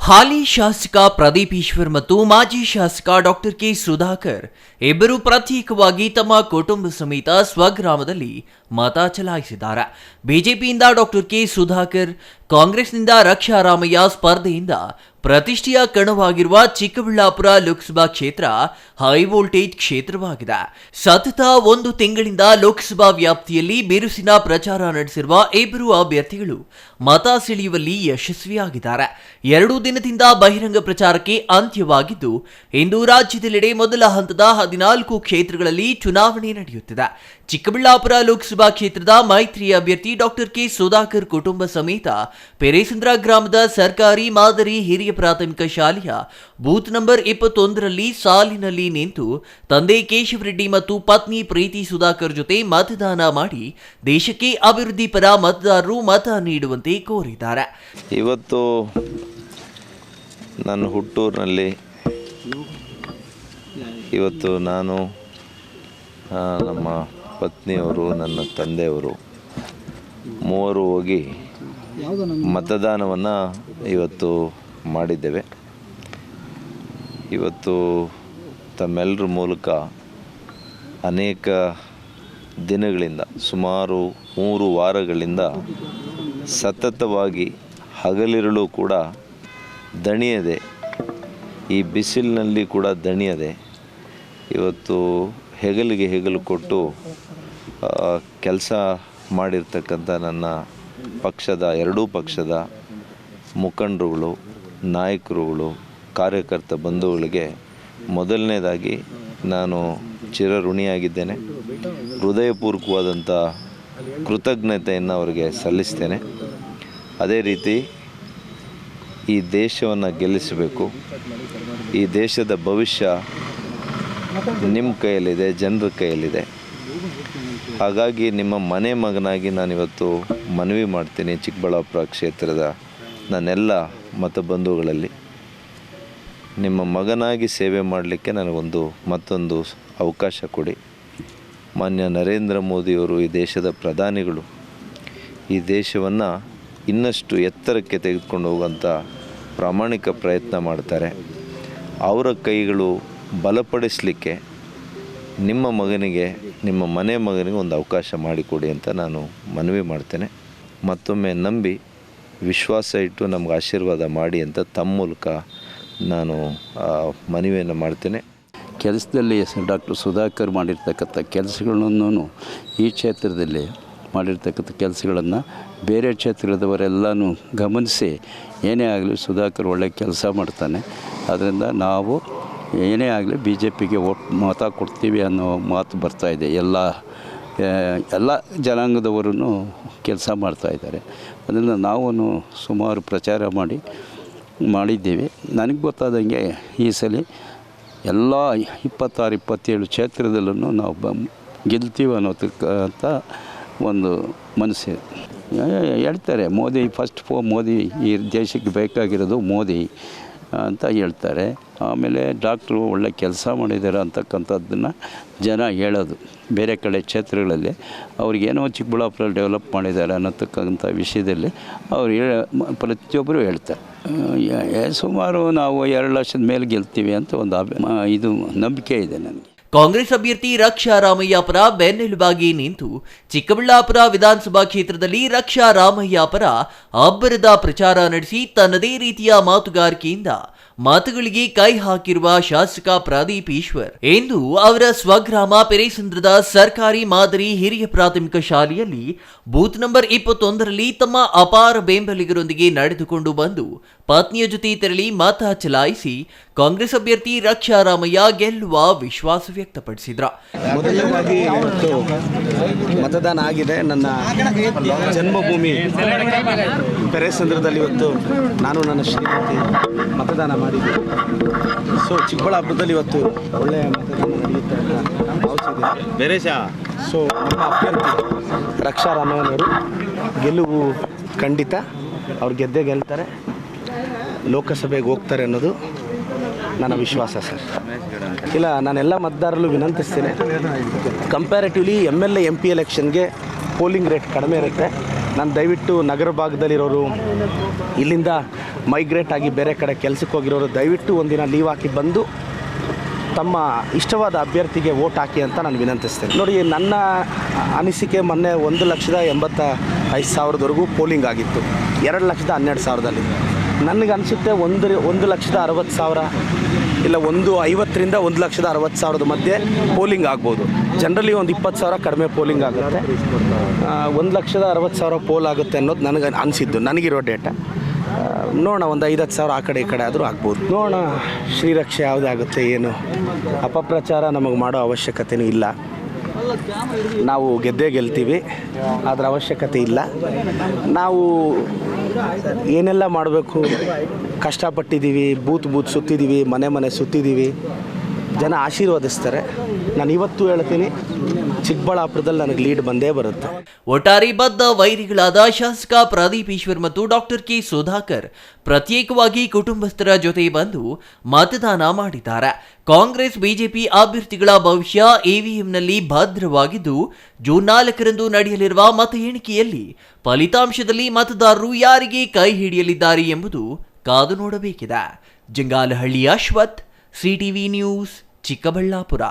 ಹಾಲಿ ಶಾಸಕ ಪ್ರದೀಪ್ ಈಶ್ವರ್ ಮತ್ತು ಮಾಜಿ ಶಾಸಕ ಡಾಕ್ಟರ್ ಕೆ ಸುಧಾಕರ್ ಇಬ್ಬರು ಪ್ರತ್ಯೇಕವಾಗಿ ತಮ್ಮ ಕುಟುಂಬ ಸಮೇತ ಸ್ವಗ್ರಾಮದಲ್ಲಿ ಮತ ಚಲಾಯಿಸಿದ್ದಾರೆ. ಬಿಜೆಪಿಯಿಂದ ಡಾಕ್ಟರ್ ಕೆ ಸುಧಾಕರ್, ಕಾಂಗ್ರೆಸ್ನಿಂದ ರಕ್ಷಾ ರಾಮಯ್ಯ ಸ್ಪರ್ಧೆಯಿಂದ ಪ್ರತಿಷ್ಠೆಯ ಕಣವಾಗಿರುವ ಚಿಕ್ಕಬಳ್ಳಾಪುರ ಲೋಕಸಭಾ ಕ್ಷೇತ್ರ ಹೈ ವೋಲ್ಟೇಜ್ ಕ್ಷೇತ್ರವಾಗಿದೆ. ಸತತ ಒಂದು ತಿಂಗಳಿಂದ ಲೋಕಸಭಾ ವ್ಯಾಪ್ತಿಯಲ್ಲಿ ಬಿರುಸಿನ ಪ್ರಚಾರ ನಡೆಸಿರುವ ಇಬ್ಬರು ಅಭ್ಯರ್ಥಿಗಳು ಮತ ಸೆಳೆಯುವಲ್ಲಿ ಯಶಸ್ವಿಯಾಗಿದ್ದಾರೆ. 2 ದಿನದಿಂದ ಬಹಿರಂಗ ಪ್ರಚಾರಕ್ಕೆ ಅಂತ್ಯವಾಗಿದ್ದು, ಇಂದು ರಾಜ್ಯದೆಲ್ಲೆಡೆ ಮೊದಲ ಹಂತದ 14 ಕ್ಷೇತ್ರಗಳಲ್ಲಿ ಚುನಾವಣೆ ನಡೆಯುತ್ತಿದೆ. ಚಿಕ್ಕಬಳ್ಳಾಪುರ ಲೋಕಸಭಾ ಕ್ಷೇತ್ರದ ಮೈತ್ರಿ ಅಭ್ಯರ್ಥಿ ಡಾಕ್ಟರ್ ಕೆ ಸುಧಾಕರ್ ಕುಟುಂಬ ಸಮೇತ ಪೆರೇಸಂದ್ರ ಗ್ರಾಮದ ಸರ್ಕಾರಿ ಮಾದರಿ ಹಿರಿಯ ಪ್ರಾಥಮಿಕ ಶಾಲೆಯ ಬೂತ್ ನಂಬರ್ 21ರಲ್ಲಿ ಸಾಲಿನಲ್ಲಿ ನಿಂತು ತಂದೆ ಕೇಶವರೆಡ್ಡಿ ಮತ್ತು ಪತ್ನಿ ಪ್ರೀತಿ ಸುಧಾಕರ್ ಜೊತೆ ಮತದಾನ ಮಾಡಿ ದೇಶಕ್ಕೆ ಅಭಿವೃದ್ಧಿ ಪರ ಮತದಾರರು ಮತ ನೀಡುವಂತೆ ಕೋರಿದ್ದಾರೆ. ಇವತ್ತು ನನ್ನ ಹುಟ್ಟೂರಿನಲ್ಲಿ ಇವತ್ತು ನಾನು, ನಮ್ಮ ಪತ್ನಿಯವರು, ನನ್ನ ತಂದೆಯವರು ಮೂವರು ಹೋಗಿ ಮತದಾನವನ್ನು ಇವತ್ತು ಮಾಡಿದ್ದೇವೆ. ಇವತ್ತು ತಮ್ಮೆಲ್ಲರ ಮೂಲಕ ಅನೇಕ ದಿನಗಳಿಂದ, ಸುಮಾರು 3 ವಾರಗಳಿಂದ ಸತತವಾಗಿ ಹಗಲಿರುಳು ಕೂಡ ದಣಿಯದೆ, ಈ ಬಿಸಿಲಿನಲ್ಲಿ ಕೂಡ ದಣಿಯದೆ ಇವತ್ತು ಹೆಗಲಿಗೆ ಹೆಗಲು ಕೊಟ್ಟು ಕೆಲಸ ಮಾಡಿರ್ತಕ್ಕಂಥ ನನ್ನ ಪಕ್ಷದ, ಎರಡೂ ಪಕ್ಷದ ಮುಖಂಡರುಗಳು, ನಾಯಕರುಗಳು, ಕಾರ್ಯಕರ್ತ ಬಂಧುಗಳಿಗೆ ಮೊದಲನೇದಾಗಿ ನಾನು ಚಿರಋಣಿಯಾಗಿದ್ದೇನೆ. ಹೃದಯಪೂರ್ವಕವಾದಂಥ ಕೃತಜ್ಞತೆಯನ್ನು ಅವರಿಗೆ ಸಲ್ಲಿಸ್ತೇನೆ. ಅದೇ ರೀತಿ ಈ ದೇಶವನ್ನು ಗೆಲ್ಲಿಸಬೇಕು. ಈ ದೇಶದ ಭವಿಷ್ಯ ನಿಮ್ಮ ಕೈಯಲ್ಲಿದೆ, ಜನರ ಕೈಯಲ್ಲಿದೆ. ಹಾಗಾಗಿ ನಿಮ್ಮ ಮನೆ ಮಗನಾಗಿ ನಾನಿವತ್ತು ಮನವಿ ಮಾಡ್ತೀನಿ, ಚಿಕ್ಕಬಳ್ಳಾಪುರ ಕ್ಷೇತ್ರದ ನನ್ನೆಲ್ಲ ಮತಬಂಧುಗಳಲ್ಲಿ ನಿಮ್ಮ ಮಗನಾಗಿ ಸೇವೆ ಮಾಡಲಿಕ್ಕೆ ನನಗೊಂದು ಮತ್ತೊಂದು ಅವಕಾಶ ಕೊಡಿ. ಮಾನ್ಯ ನರೇಂದ್ರ ಮೋದಿಯವರು, ಈ ದೇಶದ ಪ್ರಧಾನಿಗಳು, ಈ ದೇಶವನ್ನು ಇನ್ನಷ್ಟು ಎತ್ತರಕ್ಕೆ ತೆಗೆದುಕೊಂಡು ಹೋಗುವಂಥ ಪ್ರಾಮಾಣಿಕ ಪ್ರಯತ್ನ ಮಾಡ್ತಾರೆ. ಅವರ ಕೈಗಳು ಬಲಪಡಿಸಲಿಕ್ಕೆ ನಿಮ್ಮ ಮಗನಿಗೆ, ನಿಮ್ಮ ಮನೆ ಮಗನಿಗೆ ಒಂದು ಅವಕಾಶ ಮಾಡಿಕೊಡಿ ಅಂತ ನಾನು ಮನವಿ ಮಾಡ್ತೇನೆ. ಮತ್ತೊಮ್ಮೆ ನಂಬಿ ವಿಶ್ವಾಸ ಇಟ್ಟು ನಮ್ಗೆ ಆಶೀರ್ವಾದ ಮಾಡಿ ಅಂತ ತಮ್ಮ ಮೂಲಕ ನಾನು ಮನವಿಯನ್ನು ಮಾಡ್ತೇನೆ. ಕೆಲಸದಲ್ಲಿ ಡಾಕ್ಟರ್ ಸುಧಾಕರ್ ಮಾಡಿರ್ತಕ್ಕಂಥ ಕೆಲಸಗಳನ್ನು, ಈ ಕ್ಷೇತ್ರದಲ್ಲಿ ಮಾಡಿರ್ತಕ್ಕಂಥ ಕೆಲಸಗಳನ್ನು ಬೇರೆ ಕ್ಷೇತ್ರದವರೆಲ್ಲನೂ ಗಮನಿಸಿ, ಏನೇ ಆಗಲಿ ಸುಧಾಕರ್ ಒಳ್ಳೆಯ ಕೆಲಸ ಮಾಡ್ತಾನೆ, ಅದರಿಂದ ನಾವು ಏನೇ ಆಗಲಿ BJPಗೆ ಮತ ಕೊಡ್ತೀವಿ ಅನ್ನೋ ಮಾತು ಬರ್ತಾಯಿದೆ. ಎಲ್ಲ ಜನಾಂಗದವರು ಕೆಲಸ ಮಾಡ್ತಾಯಿದ್ದಾರೆ. ಅದರಿಂದ ನಾವು ಸುಮಾರು ಪ್ರಚಾರ ಮಾಡಿದ್ದೀವಿ. ನನಗೆ ಗೊತ್ತಾದಂಗೆ ಈ ಸಲ ಎಲ್ಲ 26-27 ಕ್ಷೇತ್ರದಲ್ಲೂ ನಾವು ಗೆಲ್ತೀವಿ ಅನ್ನೋದಕ್ಕಂಥ ಒಂದು ಮನಸ್ಸು ಹೇಳ್ತಾರೆ. ಮೋದಿ ಮೋದಿ, ಈ ದೇಶಕ್ಕೆ ಬೇಕಾಗಿರೋದು ಮೋದಿ ಅಂತ ಹೇಳ್ತಾರೆ. ಆಮೇಲೆ ಡಾಕ್ಟ್ರು ಒಳ್ಳೆ ಕೆಲಸ ಮಾಡಿದ್ದಾರೆ ಅಂತಕ್ಕಂಥದ್ದನ್ನು ಜನ ಹೇಳೋದು. ಬೇರೆ ಕಡೆ ಕ್ಷೇತ್ರಗಳಲ್ಲಿ ಅವ್ರಿಗೇನೋ ಚಿಕ್ಕಬಳ್ಳಾಪುರ ಡೆವಲಪ್ ಮಾಡಿದ್ದಾರೆ ಅನ್ನತಕ್ಕಂಥ ವಿಷಯದಲ್ಲಿ ಅವ್ರು ಪ್ರತಿಯೊಬ್ಬರು ಹೇಳ್ತಾರೆ. ಸುಮಾರು ನಾವು 2 ಲಕ್ಷದ ಮೇಲೆ ಗೆಲ್ತೀವಿ ಅಂತ ಇದು ನಂಬಿಕೆ ಇದೆ ನನಗೆ. ಕಾಂಗ್ರೆಸ್ ಅಭ್ಯರ್ಥಿ ರಕ್ಷಾ ರಾಮಯ್ಯ ಪರ ಬೆನ್ನೆಲುಬಾಗಿ ನಿಂತು ಚಿಕ್ಕಬಳ್ಳಾಪುರ ವಿಧಾನಸಭಾ ಕ್ಷೇತ್ರದಲ್ಲಿ ರಕ್ಷಾ ರಾಮಯ್ಯ ಪರ ಅಬ್ಬರದ ಪ್ರಚಾರ ನಡೆಸಿ ತನ್ನದೇ ರೀತಿಯ ಮಾತುಗಾರಿಕೆಯಿಂದ ಮಾತುಗಳಿಗೆ ಕೈ ಹಾಕಿರುವ ಶಾಸಕ ಪ್ರದೀಪ್ ಈಶ್ವರ್ ಇಂದು ಅವರ ಸ್ವಗ್ರಾಮ ಪೆರೇಸಂದ್ರದ ಸರ್ಕಾರಿ ಮಾದರಿ ಹಿರಿಯ ಪ್ರಾಥಮಿಕ ಶಾಲೆಯಲ್ಲಿ ಬೂತ್ ನಂಬರ್ 21ರಲ್ಲಿ ತಮ್ಮ ಅಪಾರ ಬೆಂಬಲಿಗರೊಂದಿಗೆ ನಡೆದುಕೊಂಡು ಬಂದು ಪತ್ನಿಯ ಜೊತೆ ತೆರಳಿ ಮತ ಚಲಾಯಿಸಿ ಕಾಂಗ್ರೆಸ್ ಅಭ್ಯರ್ಥಿ ರಕ್ಷಾ ರಾಮಯ್ಯ ಗೆಲ್ಲುವ ವಿಶ್ವಾಸ ವ್ಯಕ್ತಪಡಿಸಿದ್ರು. ಮೊದಲನೇದಾಗಿ ಇವತ್ತು ಮತದಾನ ಆಗಿದೆ. ನನ್ನ ಜನ್ಮಭೂಮಿ ಪೆರೇಸಂದ್ರದಲ್ಲಿ ಇವತ್ತು ನಾನು, ನನ್ನ ಶ್ರೀಮತಿ ಮತದಾನ ಮಾಡಿದ್ದೆ. ಸೊ ಚಿಕ್ಕಬಳ್ಳಾಪುರದಲ್ಲಿ ಇವತ್ತು ಒಳ್ಳೆಯ ಮತದಾನ ನಡೆಯುತ್ತೆ ಅಂತ ಭಾವಿಸಿದೆ. ಸೊ ನಮ್ಮ ಅಭ್ಯರ್ಥಿ ರಕ್ಷಾ ರಾಮಯ್ಯನವರು ಗೆಲುವು ಖಂಡಿತ. ಅವ್ರು ಗೆದ್ದೇ ಗೆಲ್ತಾರೆ, ಲೋಕಸಭೆಗೆ ಹೋಗ್ತಾರೆ ಅನ್ನೋದು ನನ್ನ ವಿಶ್ವಾಸ ಸರ್. ಇಲ್ಲ, ನಾನೆಲ್ಲ ಮತದಾರರಲ್ಲೂ ವಿನಂತಿಸ್ತೇನೆ, ಕಂಪ್ಯಾರಿಟಿವ್ಲಿ MLA MP ಎಲೆಕ್ಷನ್ಗೆ ಪೋಲಿಂಗ್ ರೇಟ್ ಕಡಿಮೆ ಇರುತ್ತೆ. ನಾನು ದಯವಿಟ್ಟು ನಗರ ಭಾಗದಲ್ಲಿರೋರು, ಇಲ್ಲಿಂದ ಮೈಗ್ರೇಟ್ ಆಗಿ ಬೇರೆ ಕಡೆ ಕೆಲಸಕ್ಕೆ ಹೋಗಿರೋರು ದಯವಿಟ್ಟು ಒಂದಿನ ಲೀವ್ ಹಾಕಿ ಬಂದು ತಮ್ಮ ಇಷ್ಟವಾದ ಅಭ್ಯರ್ಥಿಗೆ ವೋಟ್ ಹಾಕಿ ಅಂತ ನಾನು ವಿನಂತಿಸ್ತೇನೆ. ನೋಡಿ, ನನ್ನ ಅನಿಸಿಕೆ ಮೊನ್ನೆ 1,85,000ವರೆಗೂ ಪೋಲಿಂಗ್ ಆಗಿತ್ತು, 2,12,000ದಲ್ಲಿ. ನನಗೆ ಅನಿಸುತ್ತೆ 1,60,000 ಇಲ್ಲ 1,50,000ರಿಂದ 1,60,000 ಮಧ್ಯೆ ಪೋಲಿಂಗ್ ಆಗ್ಬೋದು. ಜನರಲಿ ಒಂದು 20,000 ಕಡಿಮೆ ಪೋಲಿಂಗ್ ಆಗುತ್ತೆ, 1,60,000 ಪೋಲ್ ಆಗುತ್ತೆ ಅನ್ನೋದು ನನಗೆ ಅನಿಸಿದ್ದು, ನನಗಿರೋ ಡೇಟಾ. ನೋಡೋಣ, ಒಂದು 5,000 ಆ ಕಡೆ ಈ ಕಡೆ ಆದರೂ ಆಗ್ಬೋದು. ನೋಡೋಣ ಶ್ರೀರಕ್ಷೆ ಯಾವುದಾಗುತ್ತೆ ಏನು. ಅಪಪ್ರಚಾರ ನಮಗೆ ಮಾಡೋ ಅವಶ್ಯಕತೆಯೂ ಇಲ್ಲ. ನಾವು ಗೆಲ್ತೀವಿ, ಅದರ ಅವಶ್ಯಕತೆ ಇಲ್ಲ. ನಾವು ಏನೆಲ್ಲ ಮಾಡಬೇಕು ಕಷ್ಟಪಟ್ಟಿದ್ದೀವಿ, ಬೂತ್ ಸುತ್ತಿದ್ದೀವಿ, ಮನೆ ಸುತ್ತಿದ್ದೀವಿ, ಜನ ಆಶೀರ್ವದಿಸ್ತಾರೆ. ನಾನು ಇವತ್ತು ಹೇಳ್ತೀನಿ, ಚಿಕ್ಕಬಳ್ಳಾಪುರದಲ್ಲಿ ನನಗೆ ಲೀಡ್ ಬಂದೇ ಬರುತ್ತೆ. ಒಟ್ಟಾರೆ ಬದ್ಧ ವೈರಿಗಳಾದ ಶಾಸಕ ಪ್ರದೀಪ್ ಈಶ್ವರ್ ಮತ್ತು ಡಾಕ್ಟರ್ ಕೆ ಸುಧಾಕರ್ ಪ್ರತ್ಯೇಕವಾಗಿ ಕುಟುಂಬಸ್ಥರ ಜೊತೆ ಬಂದು ಮತದಾನ ಮಾಡಿದ್ದಾರೆ. ಕಾಂಗ್ರೆಸ್ ಬಿಜೆಪಿ ಅಭ್ಯರ್ಥಿಗಳ ಭವಿಷ್ಯ ಇವಿಎಂನಲ್ಲಿ ಭದ್ರವಾಗಿದ್ದು, ಜೂನ್ 4ರಂದು ನಡೆಯಲಿರುವ ಮತ ಎಣಿಕೆಯಲ್ಲಿ ಫಲಿತಾಂಶದಲ್ಲಿ ಮತದಾರರು ಯಾರಿಗೆ ಕೈ ಹಿಡಿಯಲಿದ್ದಾರೆ ಎಂಬುದು ಕಾದು ನೋಡಬೇಕಿದೆ. Jangalahalli Ashwath, CTV news, Chikkaballapur.